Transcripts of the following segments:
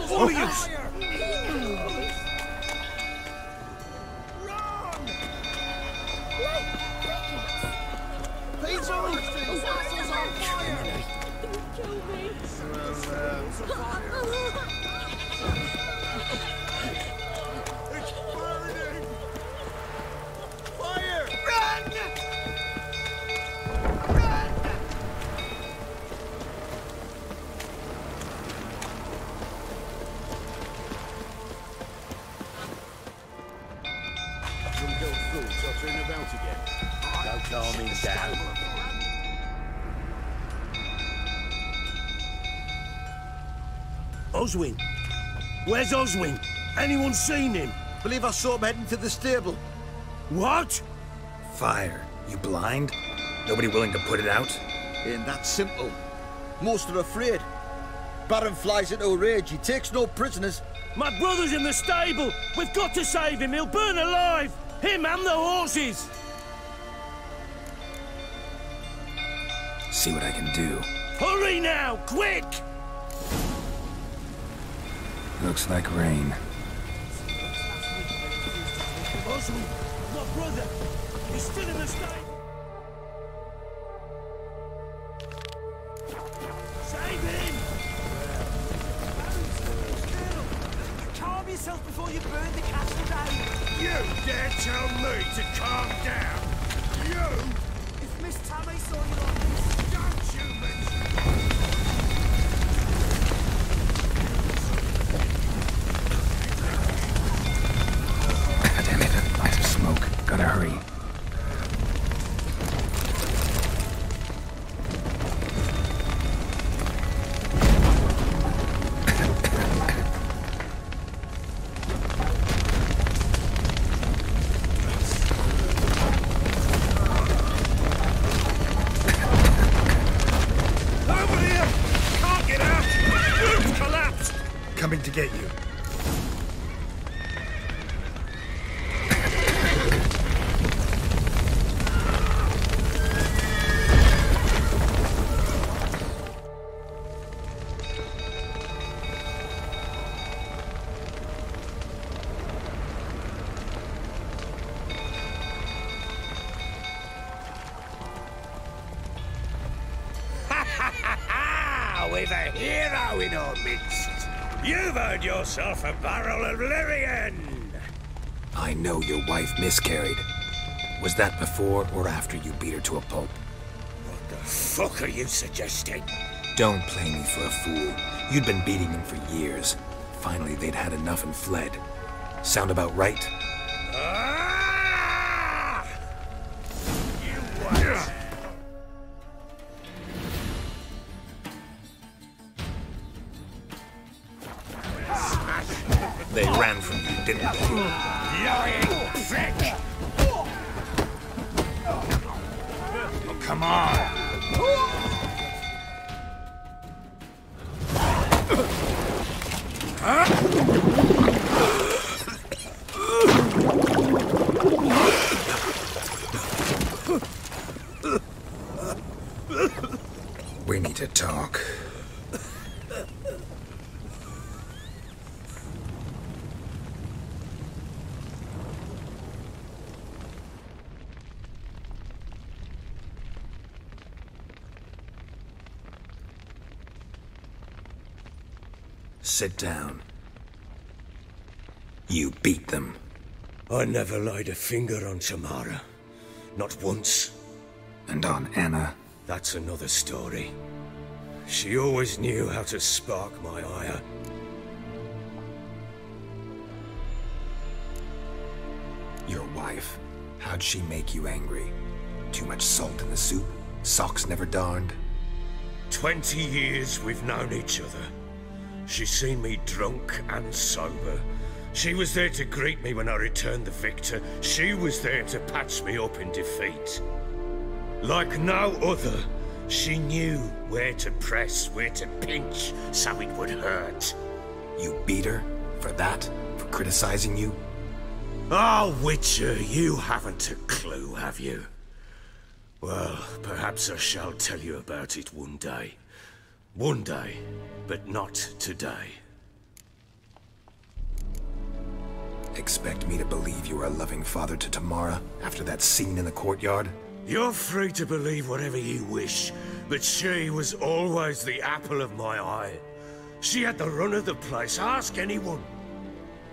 Warriors! Oswin? Where's Oswin? Anyone seen him? Believe I saw him heading to the stable. What? Fire. You blind? Nobody willing to put it out? Ain't that simple. Most are afraid. Baron flies into a rage. He takes no prisoners. My brother's in the stable. We've got to save him. He'll burn alive. Him and the horses. See what I can do. Hurry now, quick! Looks like rain. Oswin, my brother. He's still in the stable. Save him! Calm yourself before you burn the castle down. You dare tell me to calm down? You! If Miss Tammy saw you like this, Don't you mention... Damn it, lots of smoke. Gotta hurry. Coming to get you. we've a hero in our midst. You've earned yourself a barrel of Lyrian. I know your wife miscarried. Was that before or after you beat her to a pulp? What the fuck are you suggesting? Don't play me for a fool. You'd been beating them for years. Finally, they'd had enough and fled. Sound about right? Ah! You what? They ran from you, didn't they? Lying prick! Oh, come on! We need to talk. Sit down. You beat them. I never laid a finger on Tamara. Not once. And on Anna. That's another story. She always knew how to spark my ire. Your wife. How'd she make you angry? Too much salt in the soup? Socks never darned? 20 years we've known each other. She's seen me drunk and sober. She was there to greet me when I returned the victor. She was there to patch me up in defeat. Like no other, she knew where to press, where to pinch, so it would hurt. You beat her? For that? For criticizing you? Oh, Witcher, you haven't a clue, have you? Well, perhaps I shall tell you about it one day. One day, but not today. Expect me to believe you are a loving father to Tamara after that scene in the courtyard? You're free to believe whatever you wish, but she was always the apple of my eye. She had the run of the place, ask anyone.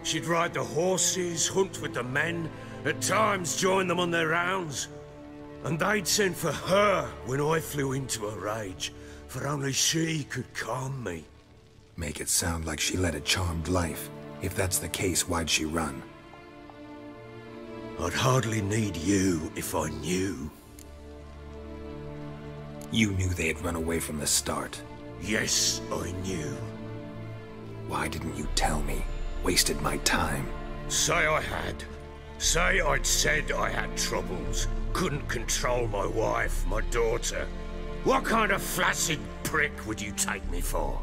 She'd ride the horses, hunt with the men, at times join them on their rounds. And they'd send for her when I flew into a rage, for only she could calm me. Make it sound like she led a charmed life. If that's the case, why'd she run? I'd hardly need you if I knew. You knew they had run away from the start. Yes, I knew. Why didn't you tell me? Wasted my time. Say I had. Say I'd said I had troubles. Couldn't control my wife, my daughter. What kind of flaccid prick would you take me for?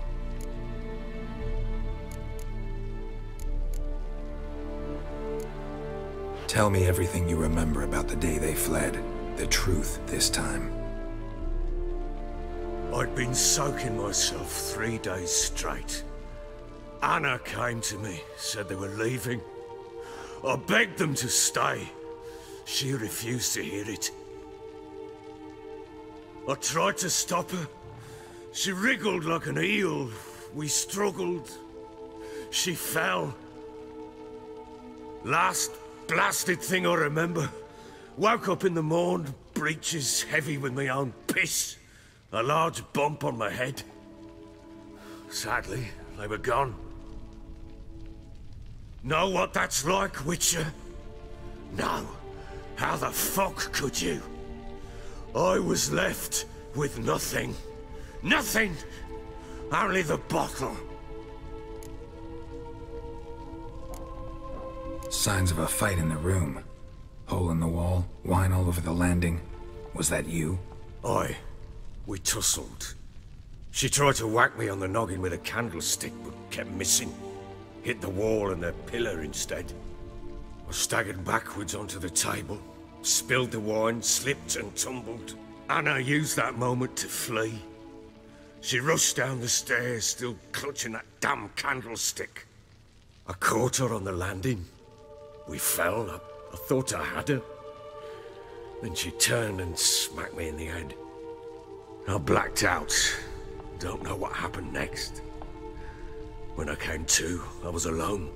Tell me everything you remember about the day they fled. The truth this time. I'd been soaking myself 3 days straight. Anna came to me, said they were leaving. I begged them to stay. She refused to hear it. I tried to stop her. She wriggled like an eel. We struggled. She fell. Last blasted thing I remember. Woke up in the morn, breeches heavy with my own piss. A large bump on my head. Sadly, they were gone. Know what that's like, Witcher? No. How the fuck could you? I was left with nothing. Nothing! Only the bottle. Signs of a fight in the room. Hole in the wall, wine all over the landing. Was that you? Aye. We tussled. She tried to whack me on the noggin with a candlestick, but kept missing. Hit the wall and the pillar instead. I staggered backwards onto the table, spilled the wine, slipped and tumbled. Anna used that moment to flee. She rushed down the stairs, still clutching that damn candlestick. I caught her on the landing. We fell. I thought I had her. Then she turned and smacked me in the head. I blacked out. don't know what happened next. When I came to, I was alone.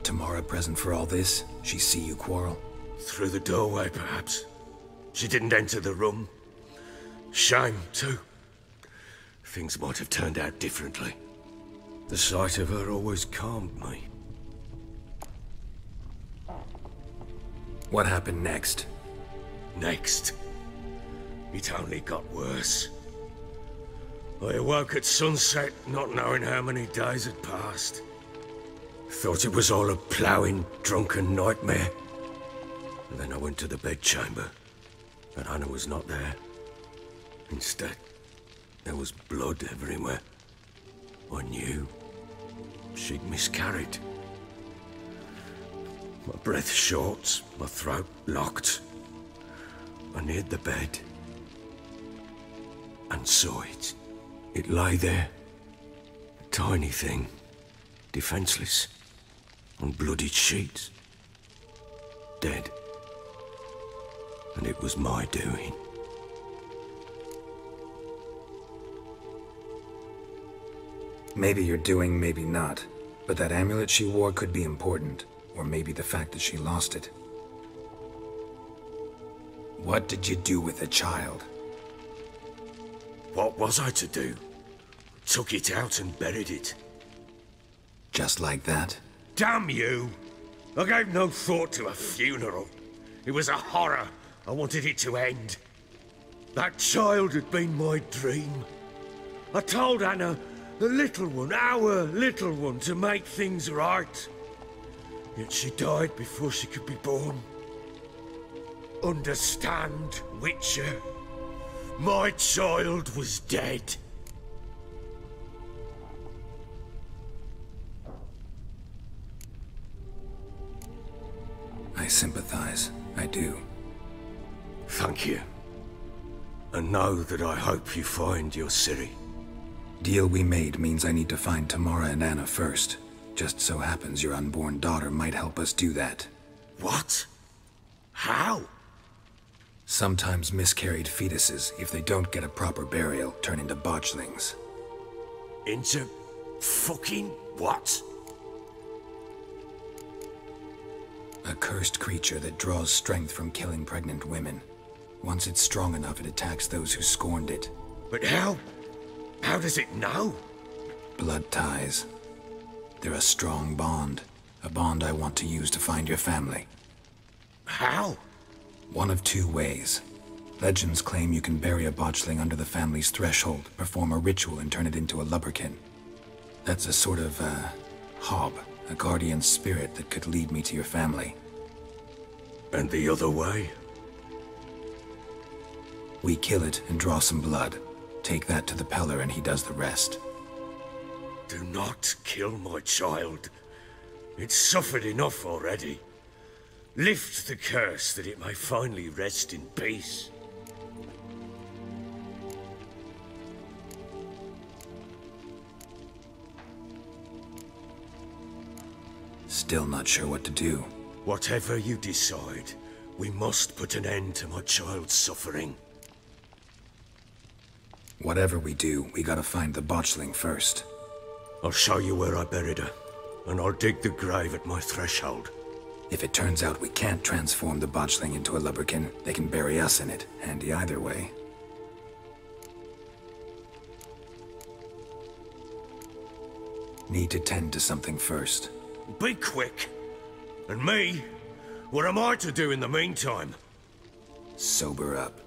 Tamara present for all this? She see you quarrel? Through the doorway, perhaps. She didn't enter the room. Shame, too. Things might have turned out differently. The sight of her always calmed me. What happened next? Next, it only got worse. I awoke at sunset, not knowing how many days had passed. Thought it was all a ploughing, drunken nightmare. And then I went to the bedchamber, but Anna was not there. Instead, there was blood everywhere. I knew she'd miscarried. My breath short, my throat locked. I neared the bed and saw it. It lay there, a tiny thing, defenseless, on bloodied sheets, dead. And it was my doing. Maybe you're doing, maybe not. But that amulet she wore could be important. Or maybe the fact that she lost it. What did you do with the child? What was I to do? Took it out and buried it. Just like that? Damn you! I gave no thought to a funeral. It was a horror. I wanted it to end. That child had been my dream. I told Anna, the little one, our little one, to make things right. Yet she died before she could be born. Understand, Witcher? My child was dead. I sympathize. I do. Thank you. And know that I hope you find your Ciri. Deal we made means I need to find Tamara and Anna first. Just so happens your unborn daughter might help us do that. What? How? Sometimes miscarried fetuses, if they don't get a proper burial, turn into botchlings. Into fucking what? A cursed creature that draws strength from killing pregnant women. Once it's strong enough, it attacks those who scorned it. But how? How does it know? Blood ties. They're a strong bond. A bond I want to use to find your family. How? One of two ways. Legends claim you can bury a botchling under the family's threshold, perform a ritual, and turn it into a lubberkin. That's a sort of, hob, a guardian spirit that could lead me to your family. And the other way? We kill it and draw some blood. Take that to the Peller and he does the rest. Do not kill my child. It's suffered enough already. Lift the curse that it may finally rest in peace. Still not sure what to do. Whatever you decide, we must put an end to my child's suffering. Whatever we do, we gotta find the botchling first. I'll show you where I buried her, and I'll dig the grave at my threshold. If it turns out we can't transform the botchling into a lubberkin, they can bury us in it. Handy either way. Need to tend to something first. Be quick. And me? What am I to do in the meantime? Sober up.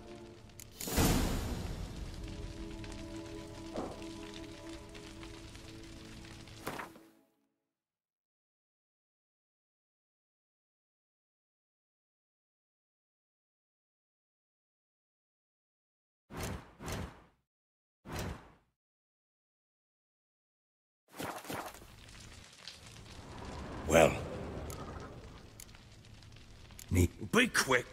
Well. Neat. Be quick.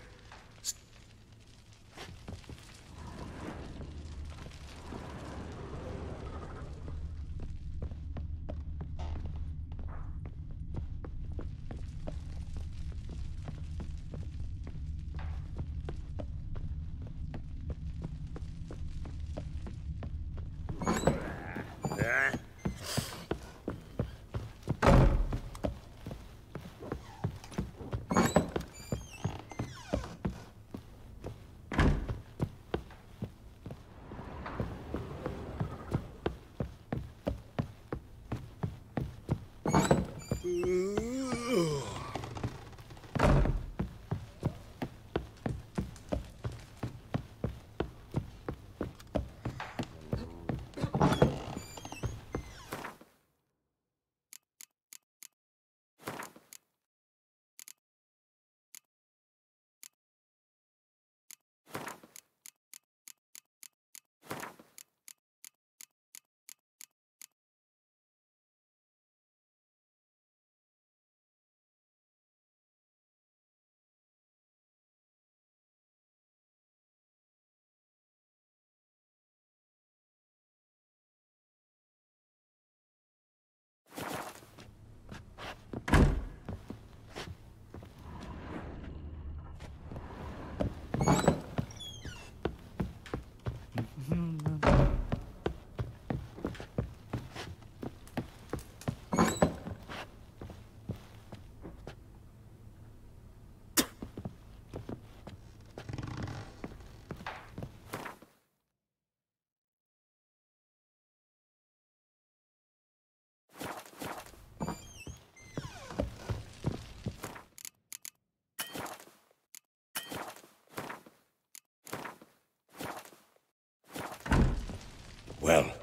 Well,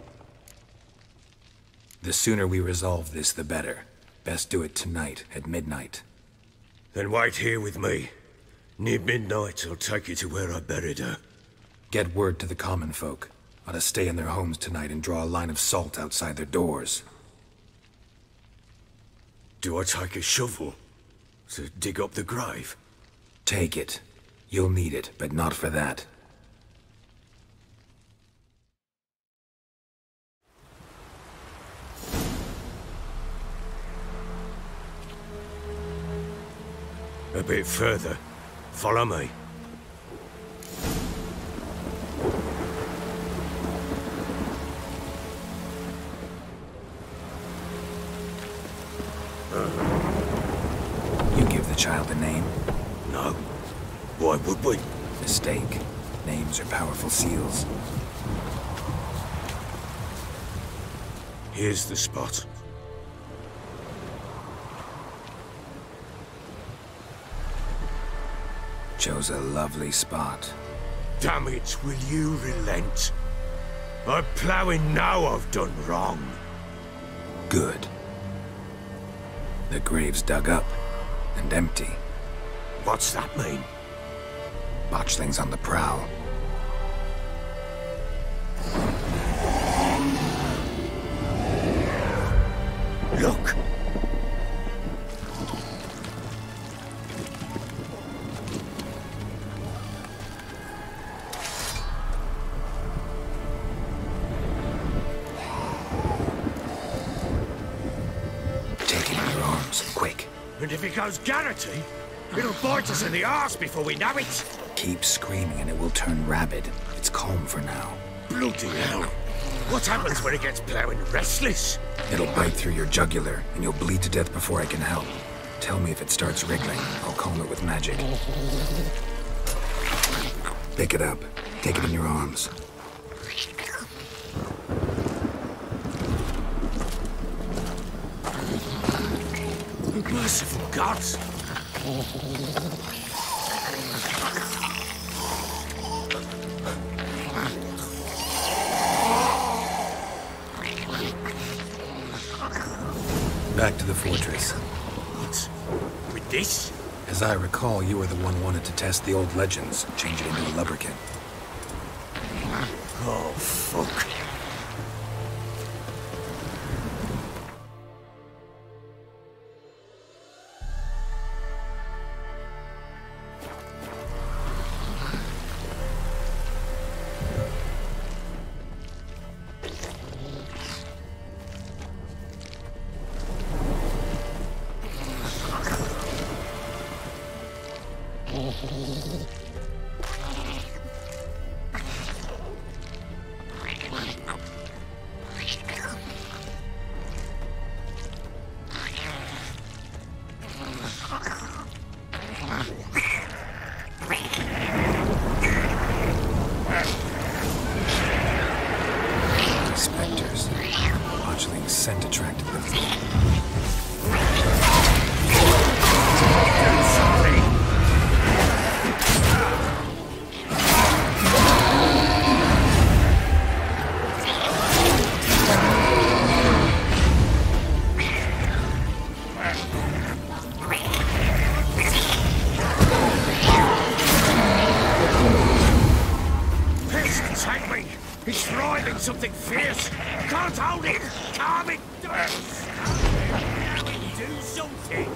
The sooner we resolve this, the better. Best do it tonight, at midnight. then wait here with me. Near midnight, I'll take you to where I buried her. Get word to the common folk. Ought to stay in their homes tonight and draw a line of salt outside their doors. Do I take a shovel to dig up the grave? Take it. You'll need it, but not for that. A bit further. Follow me. You give the child a name? No. Why would we? Mistake. Names are powerful seals. Here's the spot. Chose a lovely spot. Damn it, will you relent? I'm ploughing now I've done wrong. Good. The grave's dug up and empty. What's that mean? Botchling's on the prowl. Look! Take him in your arms, quick. And if it goes Garrity, it'll bite us in the arse before we know it. Keep screaming and it will turn rabid. It's calm for now. Bloody hell. What happens when it gets ploughing restless? It'll bite through your jugular, and you'll bleed to death before I can help. Tell me if it starts wriggling. I'll calm it with magic. Pick it up. Take it in your arms. Merciful gods! Back to the fortress. What? With this? As I recall, you were the one wanted to test the old legends, change it into a lubberkin. Oh, fuck. Spectres. Botchling's scent attracted them. Take me! It's thriving something fierce! Can't hold it! Calm it! Do something!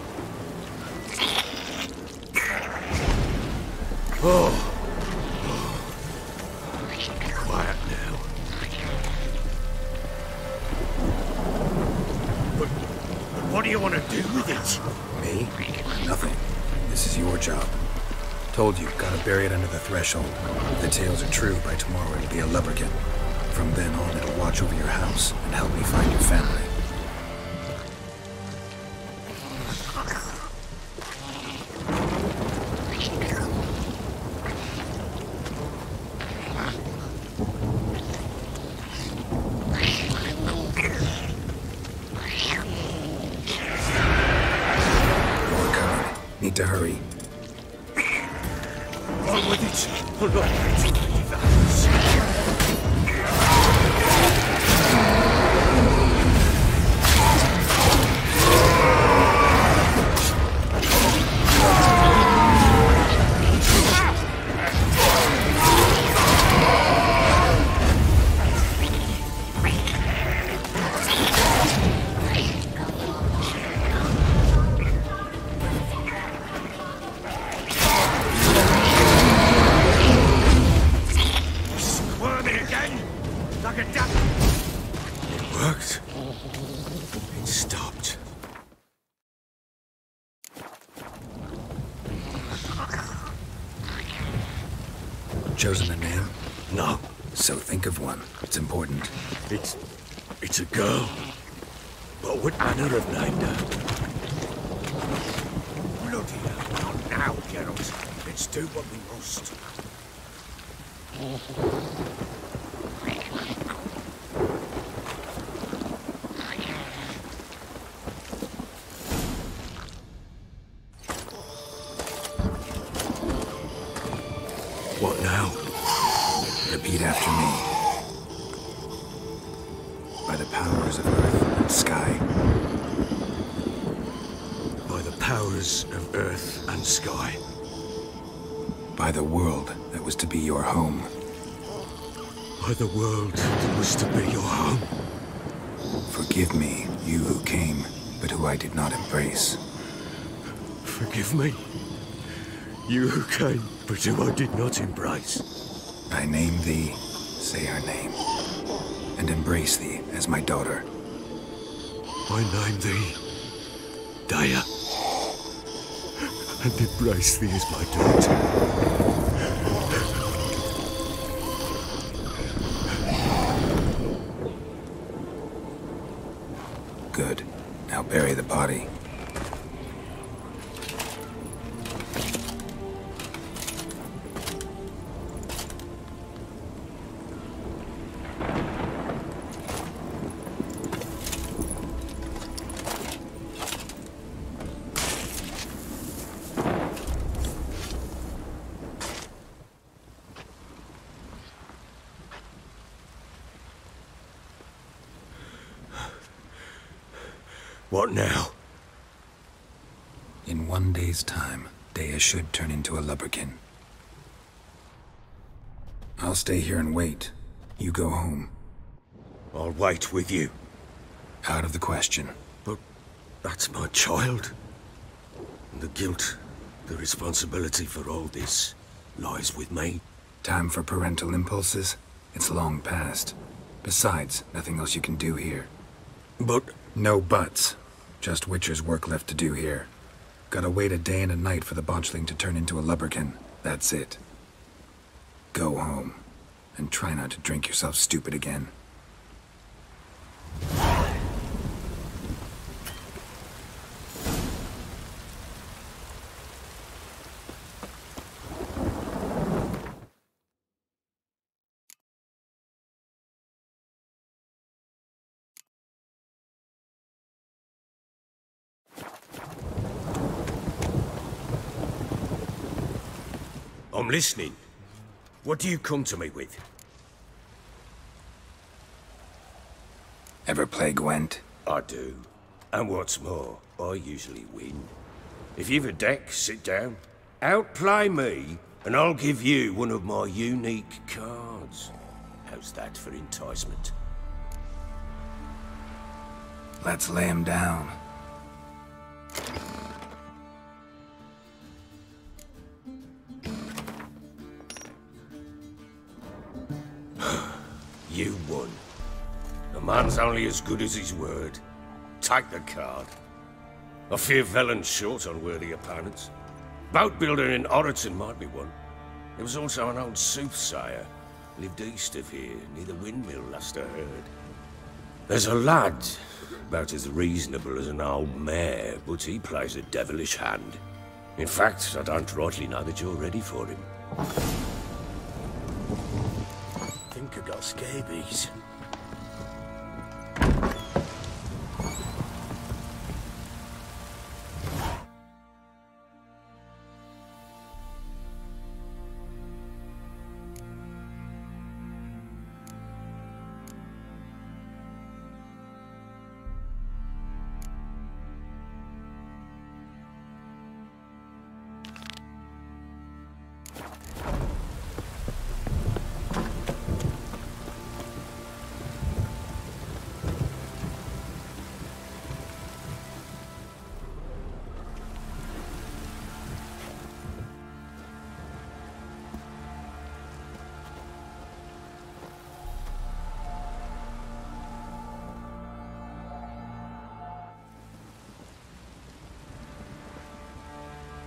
Oh. Quiet now. But what do you want to do with it? Me? Nothing. This is your job. Told you, gotta bury it under the threshold. If the tales are true, by tomorrow it'll be a lubberkin. From then on, it'll watch over your house and help me find your family. More coming. Need to hurry. On with it! I'm not ready to leave the house. Chosen a name? No. So think of one. It's important. It's a girl. What would Anna have named her? Bloody hell, not now, Geralt. Let's do what we must. What now? Repeat after me. By the powers of earth and sky. By the powers of earth and sky. By the world that was to be your home. By the world that was to be your home. Forgive me, you who came, but who I did not embrace. Forgive me. You who came, but who I did not embrace. I name thee, say her name, and embrace thee as my daughter. I name thee, Daya, and embrace thee as my daughter. Good. Now bury the body. What now? In 1 day's time, Daya should turn into a lubberkin. I'll stay here and wait. You go home. I'll wait with you. Out of the question. But that's my child. And the guilt, the responsibility for all this lies with me. Time for parental impulses? It's long past. Besides, nothing else you can do here. But no buts. Just Witcher's work left to do here. Gotta wait a day and a night for the botchling to turn into a lubberkin. That's it. Go home. And try not to drink yourself stupid again. I'm listening. What do you come to me with? Ever play Gwent? I do. And what's more, I usually win. If you've a deck, sit down. Outplay me, and I'll give you one of my unique cards. How's that for enticement? Let's lay him down. You won. A man's only as good as his word. Take the card. I fear Velen's short on worthy opponents. Boat builder in Oroton might be one. There was also an old soothsayer. Lived east of here, near the windmill, last I heard. There's a lad, about as reasonable as an old mare, but he plays a devilish hand. In fact, I don't rightly know that you're ready for him. I think I got scabies.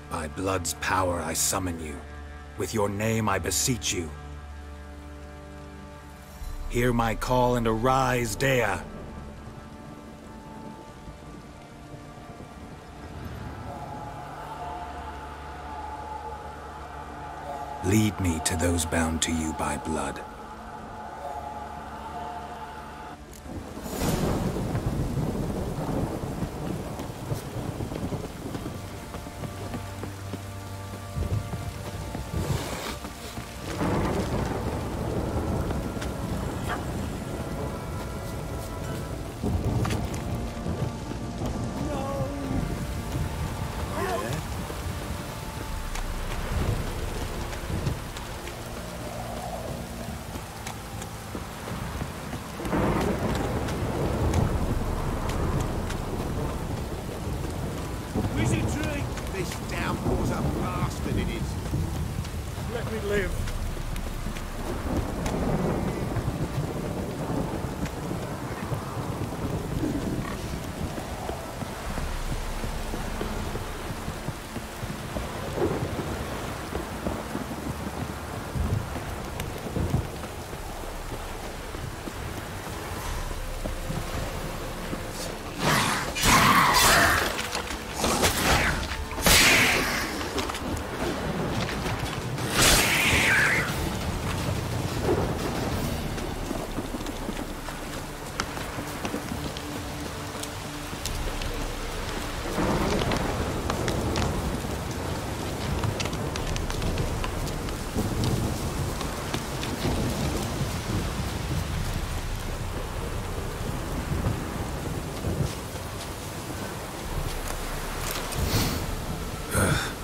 By blood's power I summon you. With your name I beseech you. Hear my call and arise, Dea. Lead me to those bound to you by blood. This downpour's a bastard, it is. Let me live.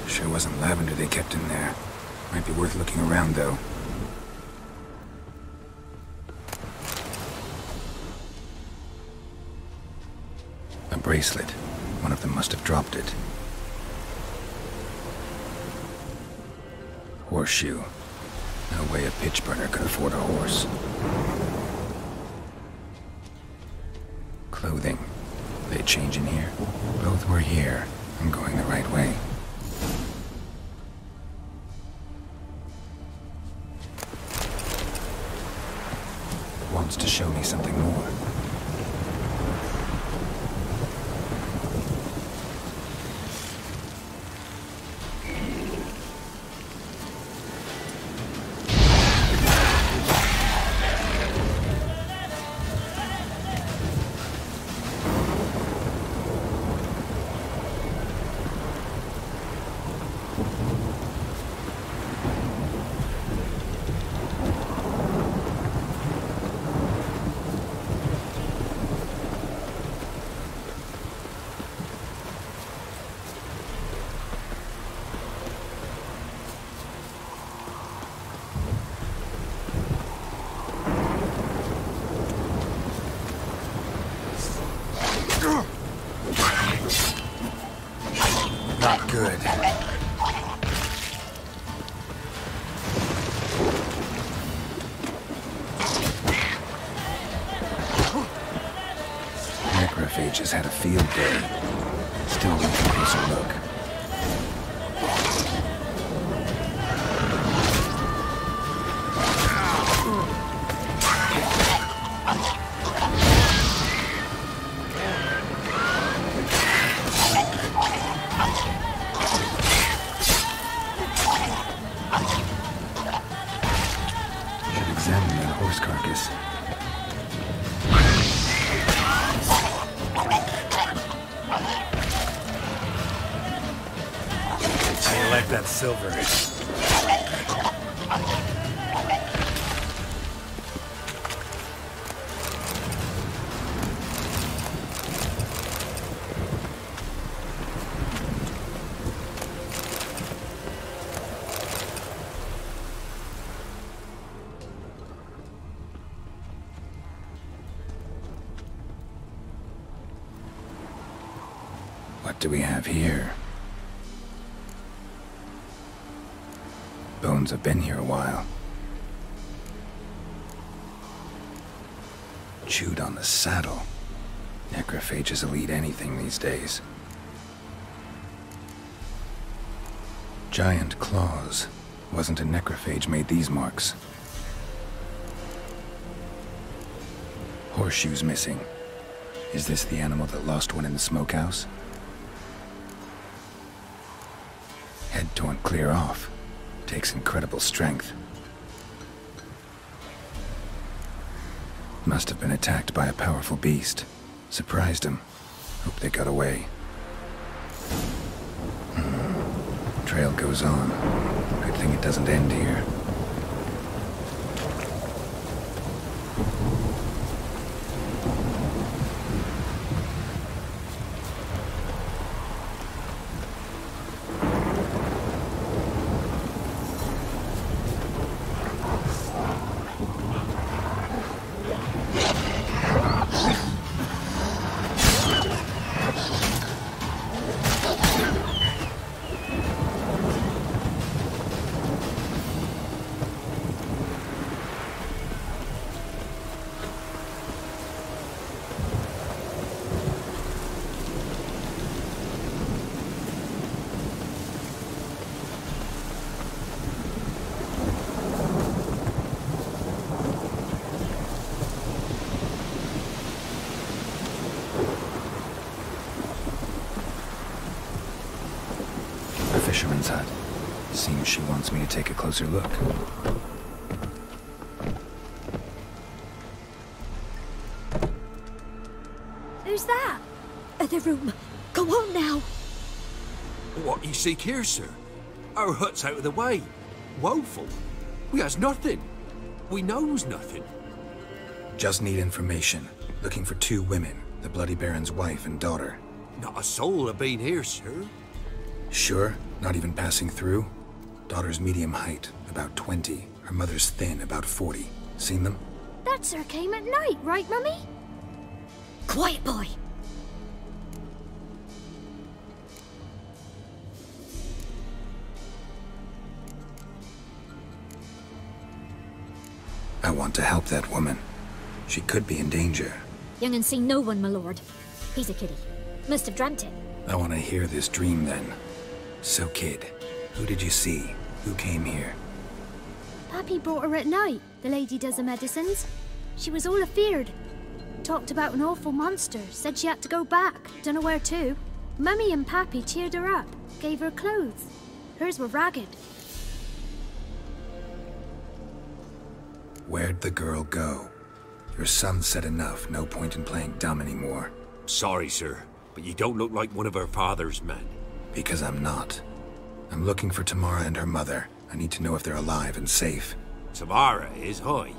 Sure wasn't lavender they kept in there. Might be worth looking around, though. A bracelet. One of them must have dropped it. Horseshoe. No way a pitch burner could afford a horse. Clothing. They change in here? Both were here. I'm going the right way. Wants to show me something more. Not good. Necrophages had a field day. Still need a closer look. Examine that horse carcass. I like that silver. What do we have here? Bones have been here a while. Chewed on the saddle. Necrophages will eat anything these days. Giant claws. Wasn't a necrophage made these marks. Horseshoes missing. Is this the animal that lost one in the smokehouse? Head torn clear off. Takes incredible strength. Must have been attacked by a powerful beast. Surprised him. Hope they got away. Trail goes on. Good thing it doesn't end here. Fisherman's hut. Seems she wants me to take a closer look. Who's that? Other room. Go on now. What you seek here, sir? Our hut's out of the way. Woeful. We has nothing. We knows nothing. Just need information. Looking for 2 women. The Bloody Baron's wife and daughter. Not a soul have been here, sir. Sure? Not even passing through? Daughter's medium height, about 20. Her mother's thin, about 40. Seen them? That sir came at night, right, Mummy? Quiet, boy. I want to help that woman. She could be in danger. Young and seen no one, my lord. He's a kiddie. Must have dreamt it. I want to hear this dream then. So, kid, who did you see? Who came here? Pappy brought her at night. The lady does the medicines. She was all afeared. Talked about an awful monster. Said she had to go back. Dunno where to. Mummy and Pappy cheered her up. Gave her clothes. Hers were ragged. Where'd the girl go? Your son said enough. No point in playing dumb anymore. Sorry, sir, but you don't look like one of her father's men. Because I'm not. I'm looking for Tamara and her mother. I need to know if they're alive and safe. Tamara is, aye.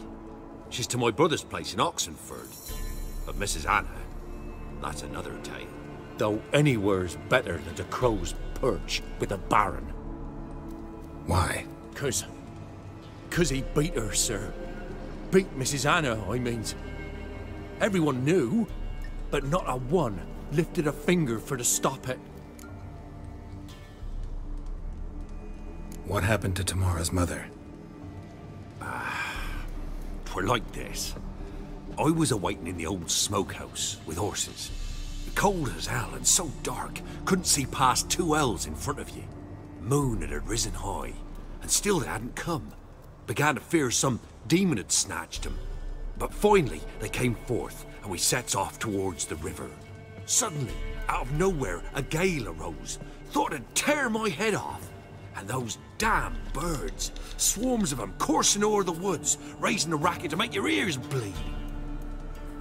She's to my brother's place in Oxenford. But Mrs. Anna, that's another tale. Though anywhere's better than the Crow's Perch with the Baron. Why? 'Cause he beat her, sir. Beat Mrs. Anna, I means. Everyone knew, but not a one lifted a finger for to stop it. What happened to Tamara's mother? Twere like this. I was awaiting in the old smokehouse with horses. Cold as hell and so dark, couldn't see past 2 ells in front of you. Moon had risen high, and still they hadn't come. Began to fear some demon had snatched them. But finally they came forth, and we sets off towards the river. Suddenly, out of nowhere, a gale arose. Thought it'd tear my head off. And those damn birds, swarms of them coursing o'er the woods, raising a racket to make your ears bleed.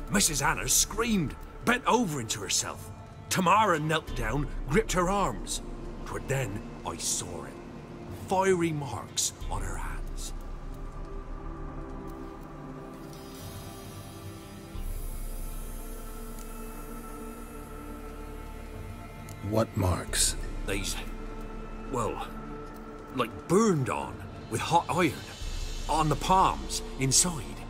Mrs. Anna screamed, bent over into herself. Tamara knelt down, gripped her arms. 'Twere then I saw it. Fiery marks on her hands. What marks? These, well, like burned on with hot iron. On the palms, inside.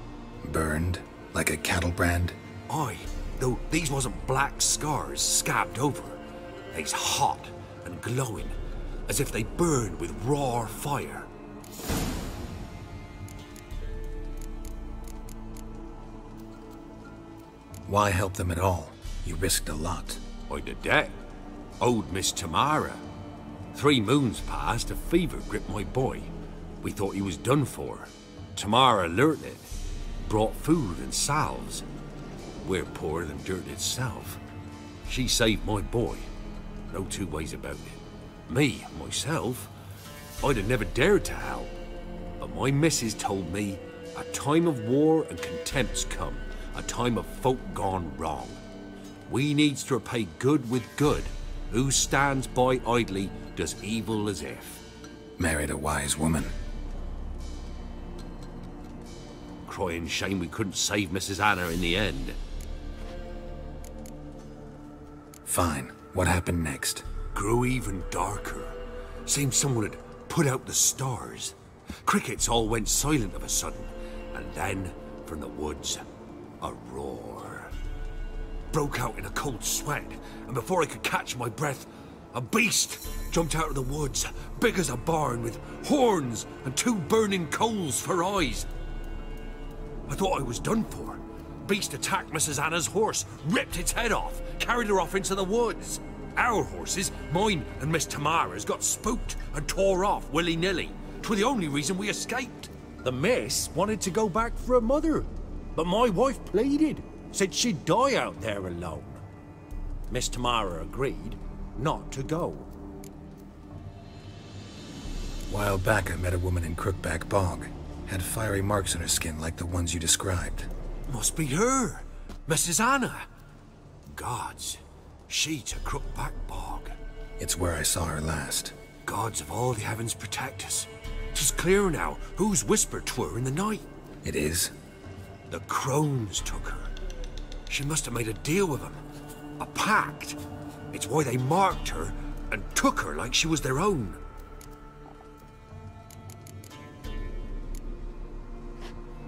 Burned? Like a cattle brand? Aye, though these wasn't black scars scabbed over. They's hot and glowing, as if they burned with raw fire. Why help them at all? You risked a lot. I'd a debt. Owed Miss Tamara. 3 moons passed, a fever gripped my boy. We thought he was done for. Tamara learnt it, brought food and salves. We're poorer than dirt itself. She saved my boy. No 2 ways about it. Me, myself, I'd have never dared to help. But my missus told me a time of war and contempt's come, a time of folk gone wrong. We needs to repay good with good. Who stands by idly does evil as if. Married a wise woman. Crying shame we couldn't save Mrs. Anna in the end. Fine. What happened next? Grew even darker. Seemed someone had put out the stars. Crickets all went silent of a sudden. And then, from the woods, a roar. Broke out in a cold sweat, and before I could catch my breath, a beast jumped out of the woods, big as a barn, with horns and 2 burning coals for eyes. I thought I was done for. Beast attacked Mrs. Anna's horse, ripped its head off, carried her off into the woods. Our horses, mine and Miss Tamara's, got spooked and tore off willy-nilly. 'Twas the only reason we escaped. The miss wanted to go back for her mother, but my wife pleaded, said she'd die out there alone. Miss Tamara agreed not to go. While back, I met a woman in Crookback Bog. Had fiery marks on her skin like the ones you described. Must be her, Mrs. Anna. Gods, she to Crookback Bog. It's where I saw her last. Gods of all the heavens protect us. 'Tis clear now who's whispered to her in the night. It is? The crones took her. She must have made a deal with them. A pact. It's why they marked her and took her like she was their own.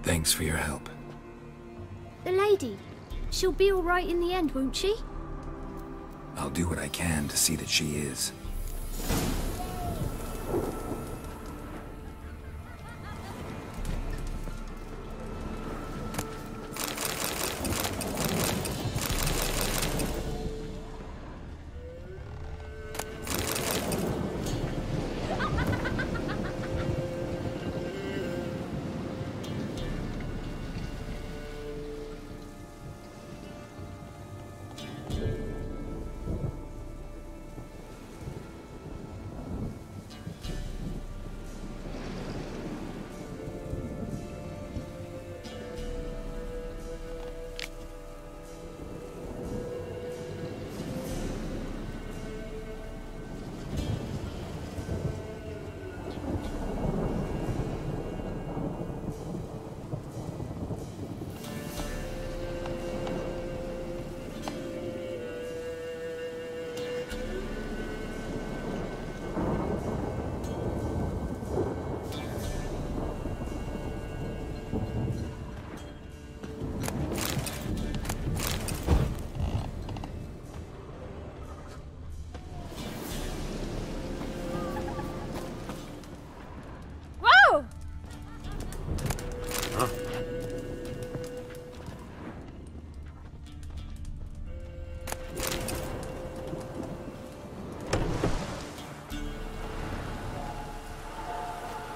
Thanks for your help. The lady. She'll be all right in the end, won't she? I'll do what I can to see that she is.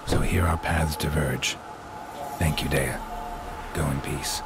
So here our paths diverge. Thank you, Dea. Go in peace.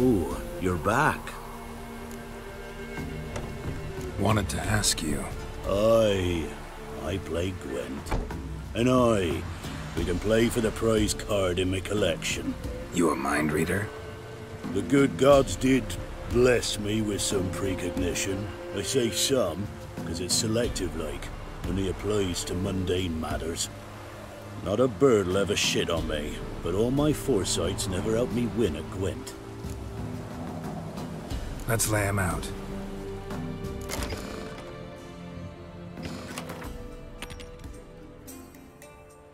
Oh, you're back. Wanted to ask you. I play Gwent. And we can play for the prize card in my collection. You a mind reader? The good gods did bless me with some precognition. I say some, because it's selective-like, only applies to mundane matters. Not a bird'll ever shit on me, but all my foresights never helped me win a Gwent. Let's lay him out.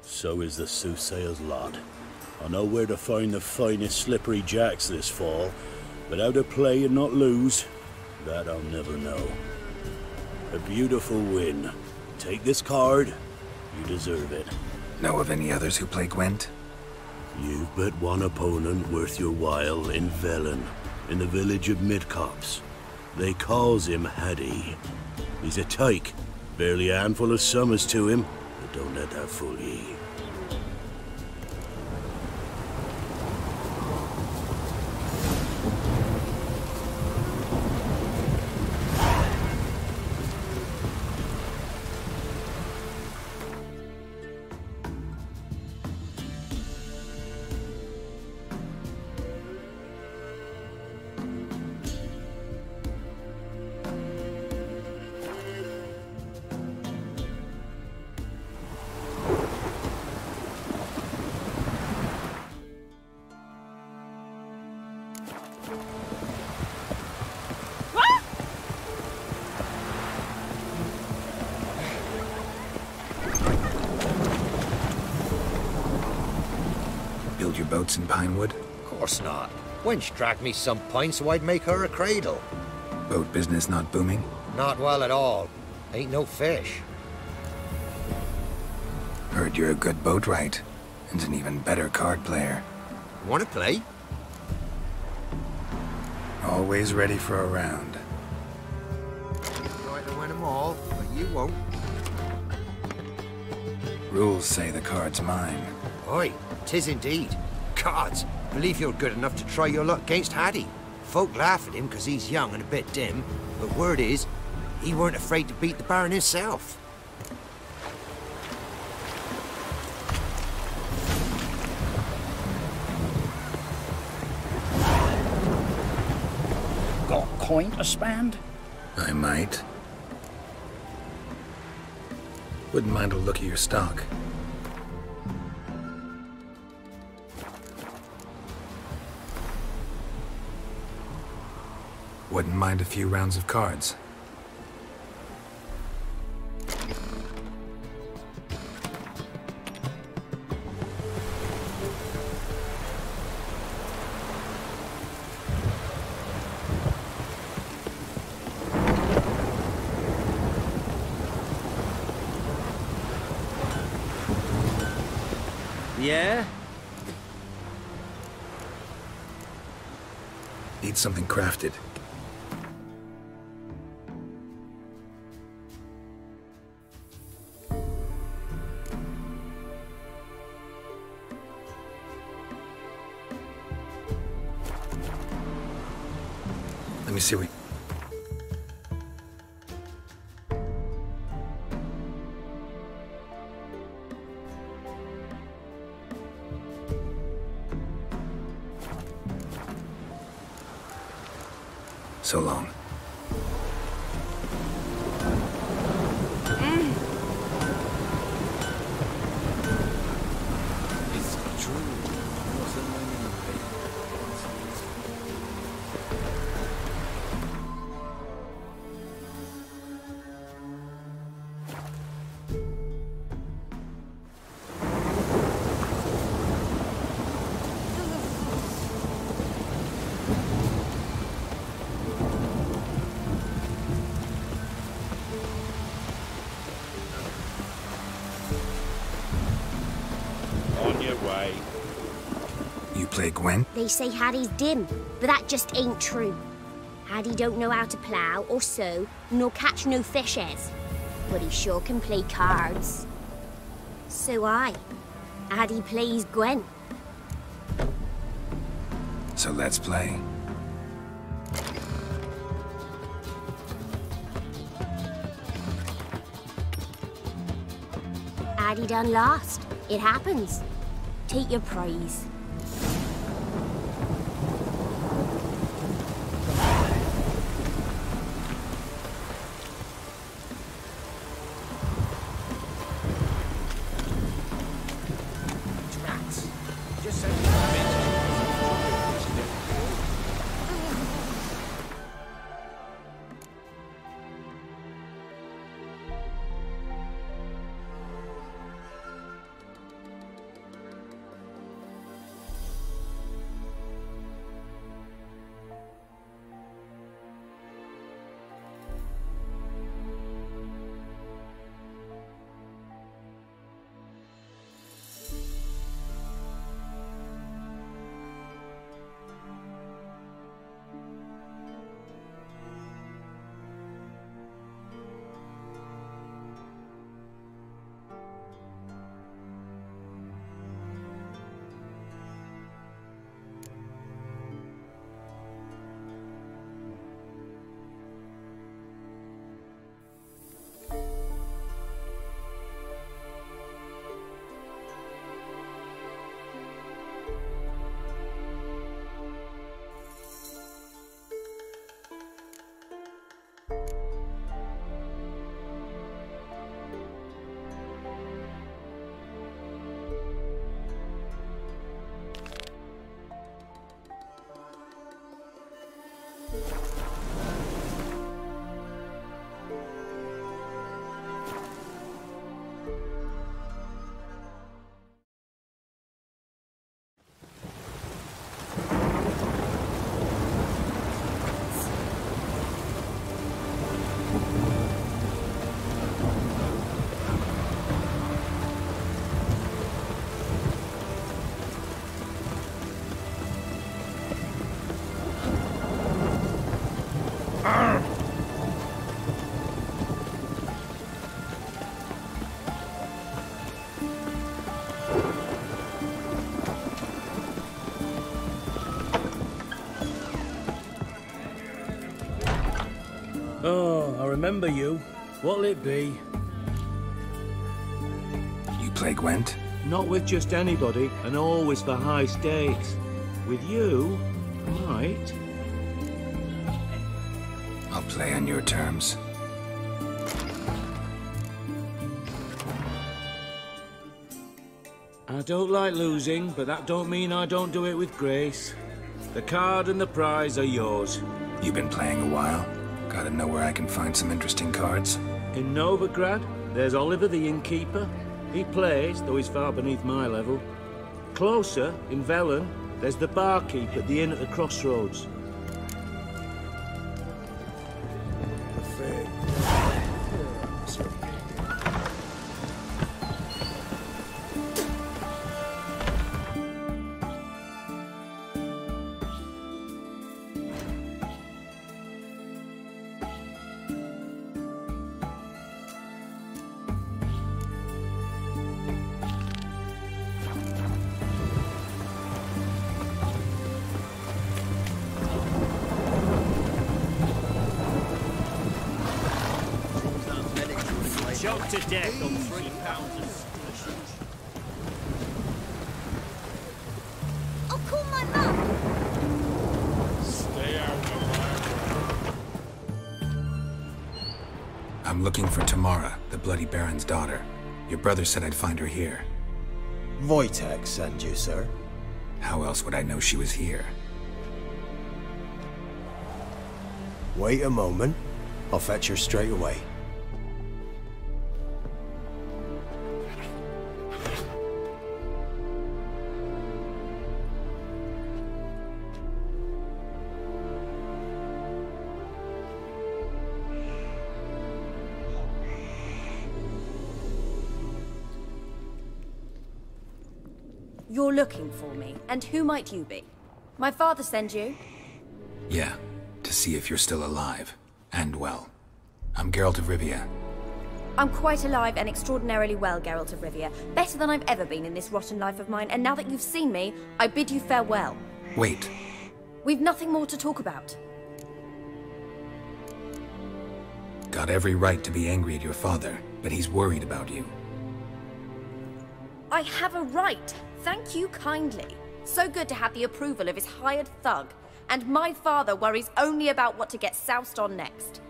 So is the soothsayer's lot. I know where to find the finest slippery jacks this fall, but how to play and not lose, that I'll never know. A beautiful win. Take this card, you deserve it. Know of any others who play Gwent? You've but one opponent worth your while in Velen, in the village of Midcopse. They calls him Haddy. He's a tyke, barely a handful of summers to him, but don't let that fool ye. Build your boats in Pinewood? Course not. Wench dragged me some pine so I'd make her a cradle. Boat business not booming? Not well at all. Ain't no fish. Heard you're a good boatwright, and an even better card player. Wanna play? Always ready for a round. Try to win 'em all, but you won't. Rules say the card's mine. Oi, 'tis indeed. Cards, believe you're good enough to try your luck against Haddy. Folk laugh at him 'cause he's young and a bit dim, but word is, he weren't afraid to beat the Baron himself. Got coin to spend? I might. Wouldn't mind a look at your stock. Wouldn't mind a few rounds of cards. Yeah? Need something crafted. Let me see what... So long. It's true. You play Gwent? They say Haddy's dim, but that just ain't true. Haddy don't know how to plough or sow, nor catch no fishes. But he sure can play cards. So Haddy plays Gwen. So let's play. Addy done lost. It happens. Take your prize. Just send me a message. Oh, I remember you. What'll it be? You play Gwent? Not with just anybody, and always for high stakes. With you, I might. I'll play on your terms. I don't like losing, but that don't mean I don't do it with grace. The card and the prize are yours. You've been playing a while? Gotta know where I can find some interesting cards. In Novigrad, there's Oliver the innkeeper. He plays, though he's far beneath my level. Closer, in Velen, there's the barkeep at the inn at the crossroads. Choked to death on £3 of solutions. I'll call my mum. Stay out of I'm looking for Tamara, the Bloody Baron's daughter. Your brother said I'd find her here. Wojtek sent you, sir. How else would I know she was here? Wait a moment. I'll fetch her straight away. You're looking for me, and who might you be? My father sent you? Yeah, to see if you're still alive. And well. I'm Geralt of Rivia. I'm quite alive and extraordinarily well, Geralt of Rivia. Better than I've ever been in this rotten life of mine, and now that you've seen me, I bid you farewell. Wait. We've nothing more to talk about. Got every right to be angry at your father, but he's worried about you. I have a right. Thank you kindly. So good to have the approval of his hired thug. And my father worries only about what to get soused on next.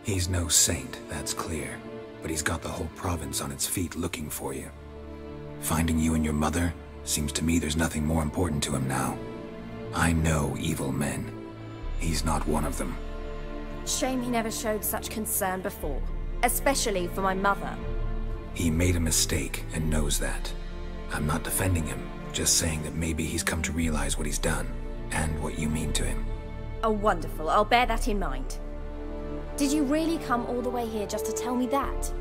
He's no saint, that's clear. But he's got the whole province on its feet looking for you. Finding you and your mother, seems to me there's nothing more important to him now. I know evil men. He's not one of them. Shame he never showed such concern before. Especially for my mother. He made a mistake and knows that. I'm not defending him, just saying that maybe he's come to realize what he's done, and what you mean to him. Oh, wonderful. I'll bear that in mind. Did you really come all the way here just to tell me that?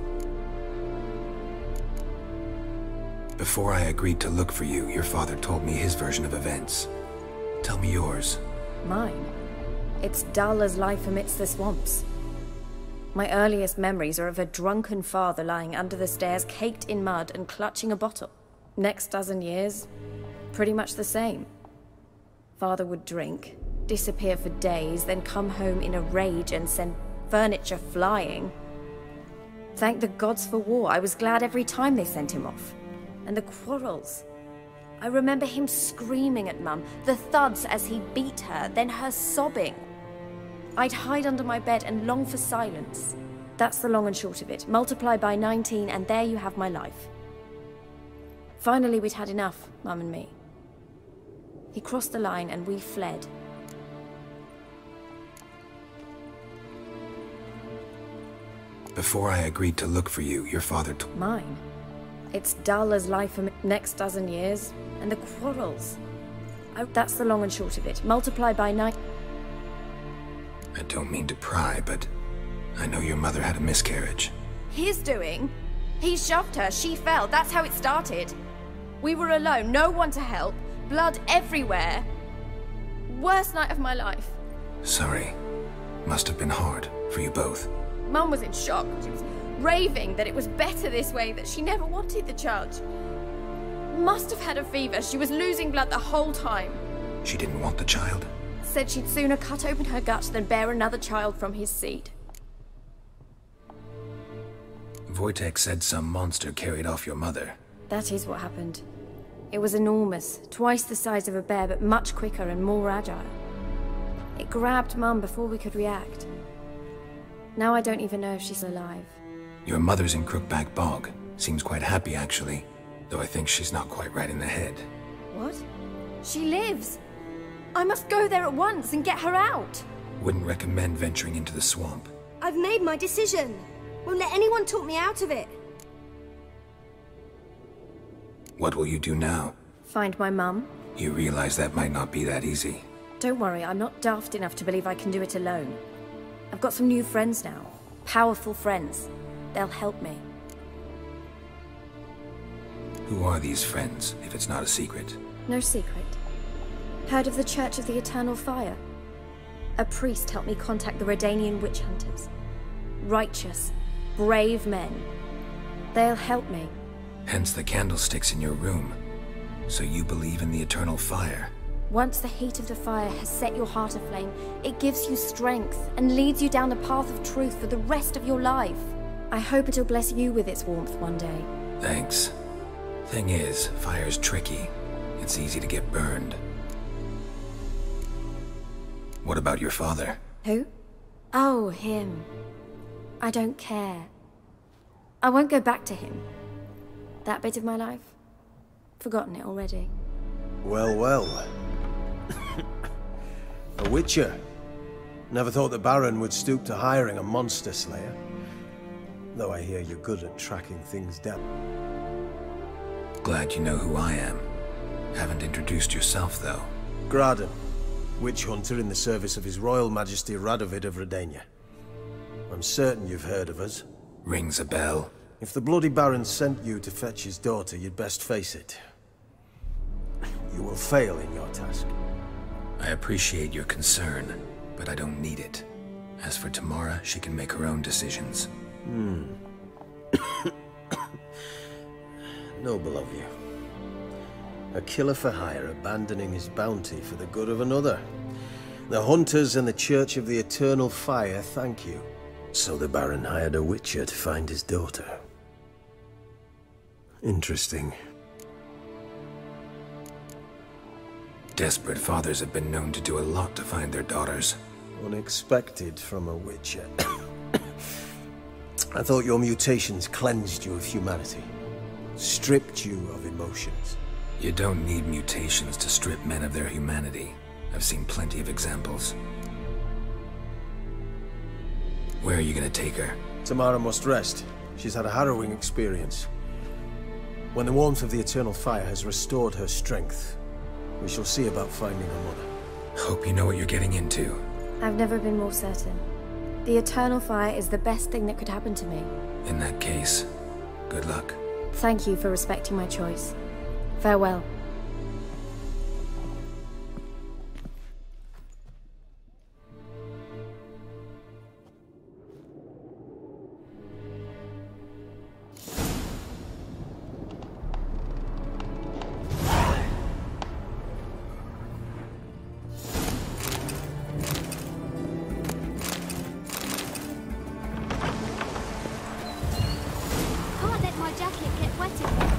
Before I agreed to look for you, your father told me his version of events. Tell me yours. Mine? It's dull as life amidst the swamps. My earliest memories are of a drunken father lying under the stairs, caked in mud and clutching a bottle. Next dozen years, pretty much the same. Father would drink, disappear for days, then come home in a rage and send furniture flying. Thank the gods for war. I was glad every time they sent him off. And the quarrels. I remember him screaming at Mum, the thuds as he beat her, then her sobbing. I'd hide under my bed and long for silence. That's the long and short of it. Multiply by 19 and there you have my life. Finally, we'd had enough, Mum and me. He crossed the line and we fled. Before I agreed to look for you, your father told... Mine? It's dull as life next dozen years. And the quarrels. That's the long and short of it. Multiply by 9... I don't mean to pry, but I know your mother had a miscarriage. His doing? He shoved her, she fell, that's how it started. We were alone, no one to help, blood everywhere. Worst night of my life. Sorry. Must have been hard for you both. Mum was in shock. She was raving that it was better this way, that she never wanted the child. Must have had a fever. She was losing blood the whole time. She didn't want the child? Said she'd sooner cut open her gut than bear another child from his seed. Wojtek said some monster carried off your mother. That is what happened. It was enormous, twice the size of a bear, but much quicker and more agile. It grabbed Mum before we could react. Now I don't even know if she's alive. Your mother's in Crookback Bog. Seems quite happy, actually. Though I think she's not quite right in the head. What? She lives! I must go there at once and get her out! Wouldn't recommend venturing into the swamp. I've made my decision. Won't let anyone talk me out of it. What will you do now? Find my mum. You realize that might not be that easy. Don't worry, I'm not daft enough to believe I can do it alone. I've got some new friends now. Powerful friends. They'll help me. Who are these friends, if it's not a secret? No secret. Heard of the Church of the Eternal Fire? A priest helped me contact the Redanian witch hunters. Righteous, brave men. They'll help me. Hence the candlesticks in your room. So you believe in the eternal fire? Once the heat of the fire has set your heart aflame, it gives you strength and leads you down the path of truth for the rest of your life. I hope it'll bless you with its warmth one day. Thanks. Thing is, fire's tricky. It's easy to get burned. What about your father? Who? Oh, him. I don't care. I won't go back to him. That bit of my life? Forgotten it already. Well, well. A witcher. Never thought the Baron would stoop to hiring a monster slayer. Though I hear you're good at tracking things down. Glad you know who I am. Haven't introduced yourself, though. Graden, witch hunter in the service of His Royal Majesty Radovid of Redania. I'm certain you've heard of us. Rings a bell. If the bloody Baron sent you to fetch his daughter, you'd best face it. You will fail in your task. I appreciate your concern, but I don't need it. As for Tamara, she can make her own decisions. Noble of you. A killer for hire abandoning his bounty for the good of another. The hunters and the Church of the Eternal Fire thank you. So the Baron hired a witcher to find his daughter. Interesting. Desperate fathers have been known to do a lot to find their daughters. Unexpected from a witcher. I thought your mutations cleansed you of humanity. Stripped you of emotions. You don't need mutations to strip men of their humanity. I've seen plenty of examples. Where are you gonna take her? Tamara must rest. She's had a harrowing experience. When the warmth of the eternal fire has restored her strength, we shall see about finding her mother. Hope you know what you're getting into. I've never been more certain. The eternal fire is the best thing that could happen to me. In that case, good luck. Thank you for respecting my choice. Farewell. Can't let my jacket get wet again.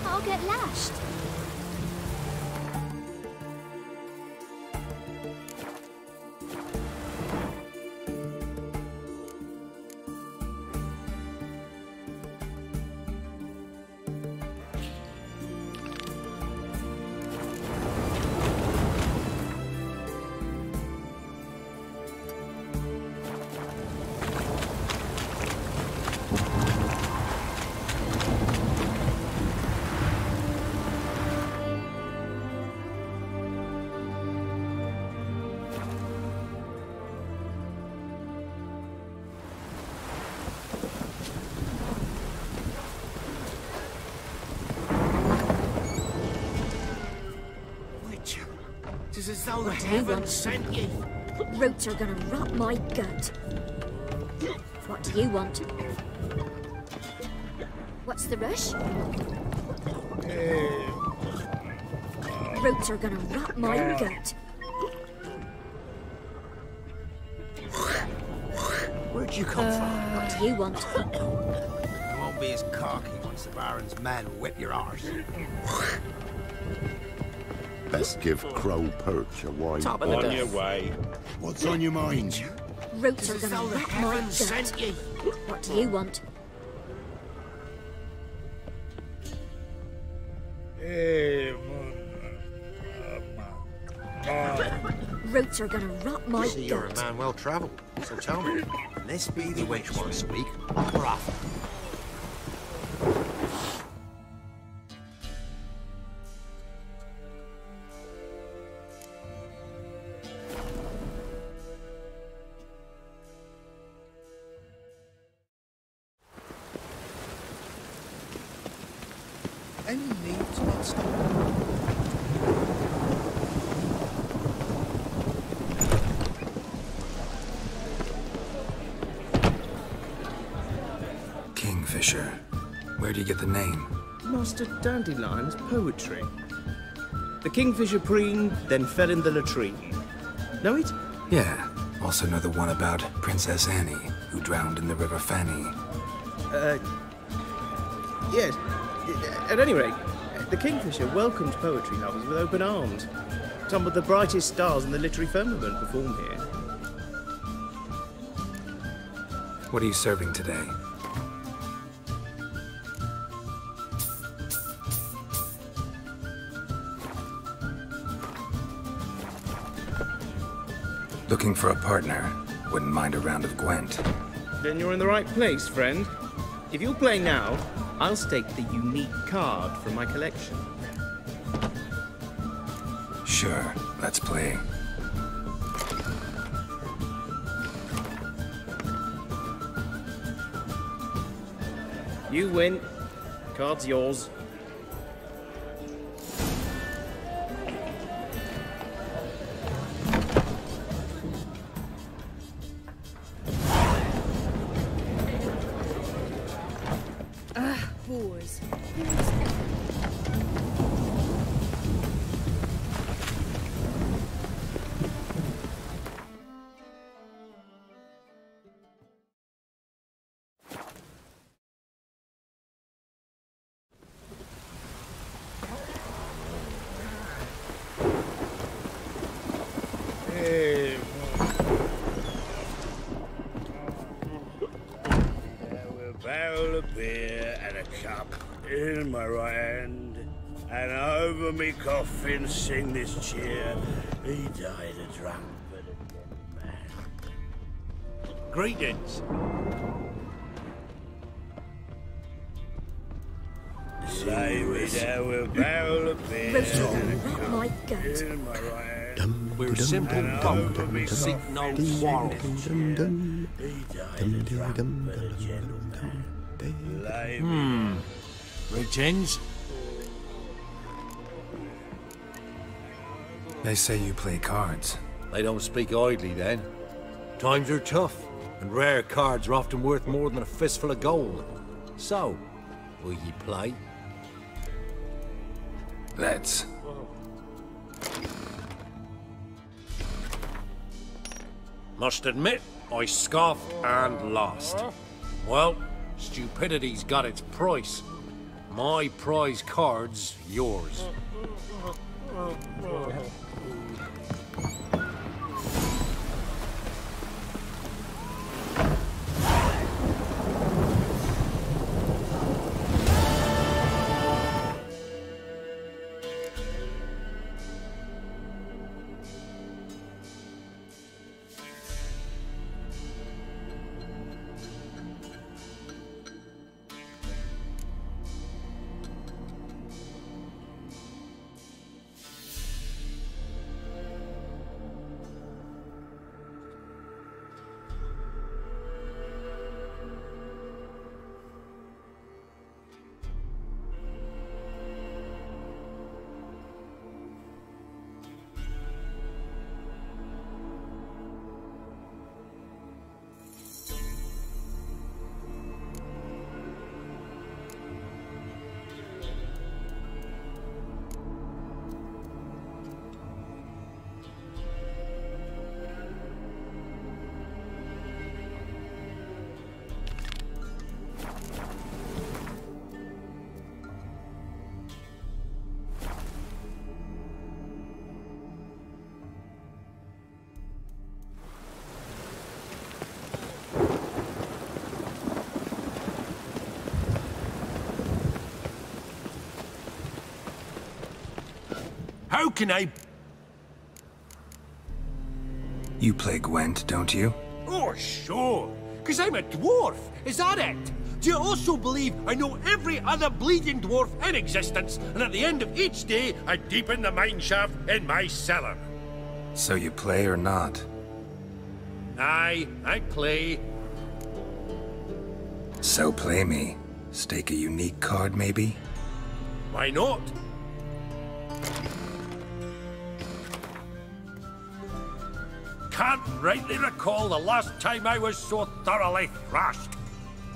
I'll get lashed. It's as though the What do you heaven want? sent you. Roots are gonna rot my gut. What do you want? What's the rush? Roots are gonna rot my gut. Where'd you come from? What do you want? You won't be as cocky once the Baron's men whip your arse. Best give Crow Perch a wide Top of the berth. On your way. What's on your mind? Roots are It's as gonna though the rot my heaven gut. sent you. What do you want? Roots are gonna rot my See, you're a gut. man well travelled. So tell me, can this be the wench want to speak? Or off? Any need to not stop? Kingfisher. Where do you get the name? Master Dandelion's poetry. The kingfisher preened, then fell in the latrine. Know it? Yeah. Also know the one about Princess Annie, who drowned in the River Fanny. Yes. At any rate, the kingfisher welcomed poetry lovers with open arms. Some of the brightest stars in the literary firmament perform here. What are you serving today? Looking for a partner. Wouldn't mind a round of Gwent. Then you're in the right place, friend. If you'll play now, I'll stake the unique card from my collection. Sure, let's play. You win. Card's yours. Boys. over me coffin, sing this cheer. He died a drunk, but a dead man. Greetings. Say we there will barrel a beer. Oh my God. In my right hand. We're simple folk and seek no quarrel. He died a drunk, but a gentleman. Lay me Greetings. They say you play cards. They don't speak idly then. Times are tough, and rare cards are often worth more than a fistful of gold. So, will ye play? Let's. Must admit, I scoffed and lost. Well, stupidity's got its price. My prize card's yours. How can I... You play Gwent, don't you? Oh, sure. 'Cause I'm a dwarf. Is that it? Do you also believe I know every other bleeding dwarf in existence, and at the end of each day, I deepen the mine shaft in my cellar? So you play or not? Aye, I play. So play me. Stake a unique card, maybe? Why not? Can't rightly recall the last time I was so thoroughly thrashed.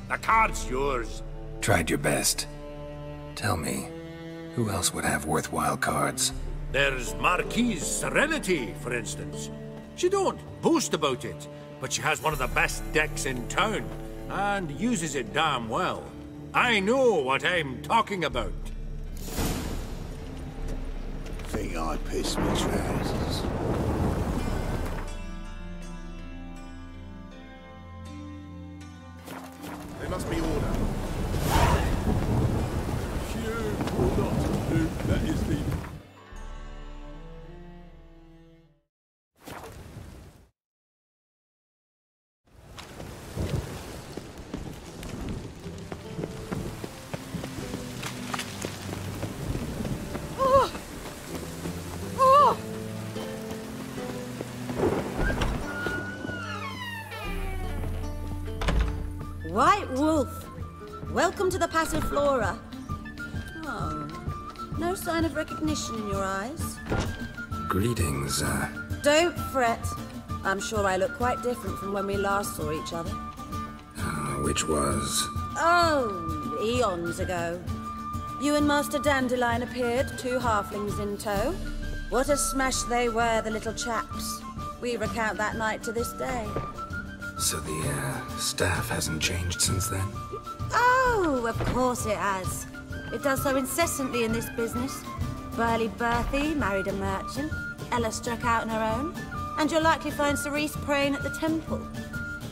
The card's yours. Tried your best. Tell me, who else would have worthwhile cards? There's Marquise Serenity, for instance. She don't boast about it, but she has one of the best decks in town, and uses it damn well. I know what I'm talking about. Think I pissed my trousers. There must be order. That is the... White Wolf, welcome to the Passiflora. Oh, no sign of recognition in your eyes. Greetings, Don't fret. I'm sure I look quite different from when we last saw each other. which was... Oh, eons ago. You and Master Dandelion appeared, 2 halflings in tow. What a smash they were, the little chaps. We recount that night to this day. So the, staff hasn't changed since then? Oh, of course it has. It does so incessantly in this business. Burly Berthy married a merchant. Ella struck out on her own. And you'll likely find Cerise praying at the temple.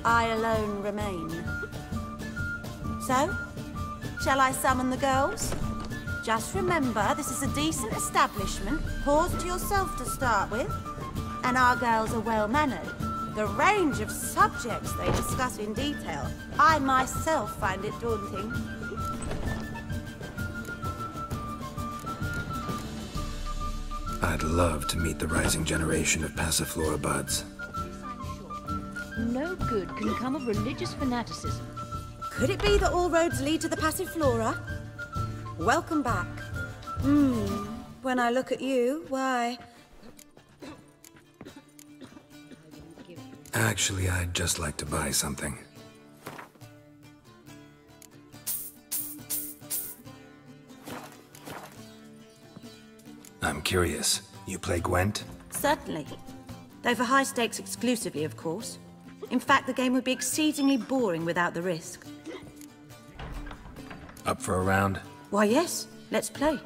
I alone remain. So, shall I summon the girls? Just remember, this is a decent establishment. Pause to yourself to start with. And our girls are well-mannered. The range of subjects they discuss in detail, I myself find it daunting. I'd love to meet the rising generation of Passiflora buds. No good can come of religious fanaticism. Could it be that all roads lead to the Passiflora? Welcome back. When I look at you, why... Actually, I'd just like to buy something. I'm curious. You play Gwent? Certainly. Though for high stakes exclusively, of course. In fact, the game would be exceedingly boring without the risk. Up for a round? Why, yes. Let's play.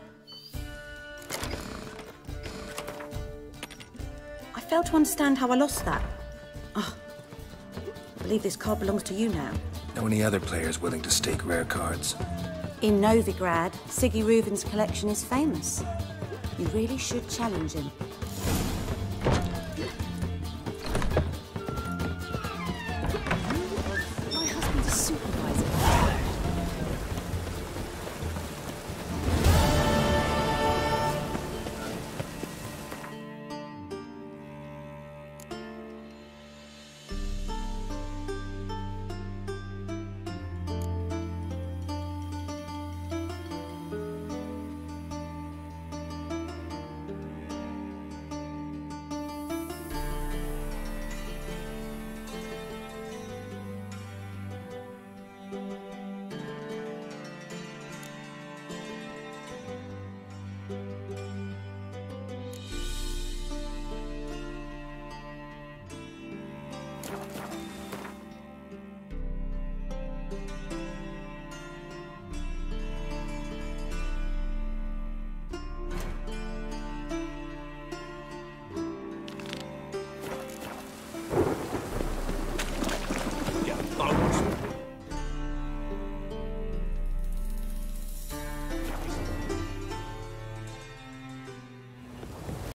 I fail to understand how I lost that. Oh, I believe this card belongs to you now. Know any other players willing to stake rare cards? In Novigrad, Siggy Reuven's collection is famous. You really should challenge him.